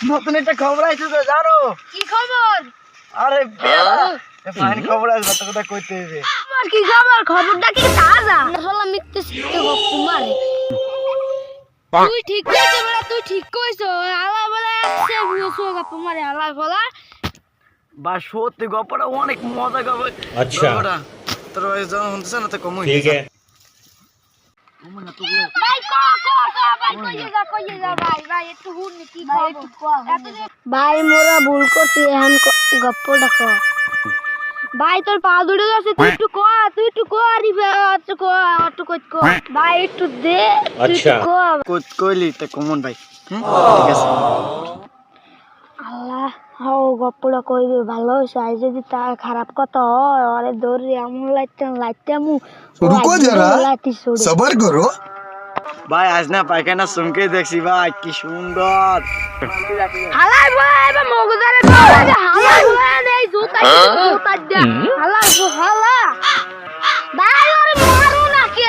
নতুন একটা খবর আইছে তো জানো? কি খবর? আরে বেলা ফাইন খবর আসবে তো কথা কইতে হবে। আমার কি খবর? খবরটা কি তাজা? শালা মিথ্যে সিদ্ধ গপ্প মারে। তুই ঠিক কইছ বলা, তুই ঠিক কইছ। আলা বলা সে বুঝছো গপ্প মারে আলা বলা। বা সত্যি গল্পটা অনেক মজা গল্প। আচ্ছা। গল্পটা তোর যখন শুনতেছ না তো কমই ठीक है ভাই ভাই কইয়ে যা ভাই একটু হুন কি খবর? ভাই মোরা ভুল করছি এখন গপ্পটা ক। ভাই তোর পা দুটো আছে তুই একটু ক আরিবে একটু ক ভাই একটু দে তুই আচ্ছা। একটু ক। কইলি তো কমন ভাই। ঠিক আছে আল্লাহ হাও গপ্পটা কইবে ভালো হইছে। আই যদি তার খারাপ কথা হয় আরে দৌড়ি আমু লাইতামু रुको जरा सबर करो ভাই আজ না পায়খানা চমকে দেখছি ভাই কি সুন্দর। হালাই ভাই এবার মগজারে হালাই ভাই এই জুতা দে হালাই হালা ভাই ওরে মারো না কে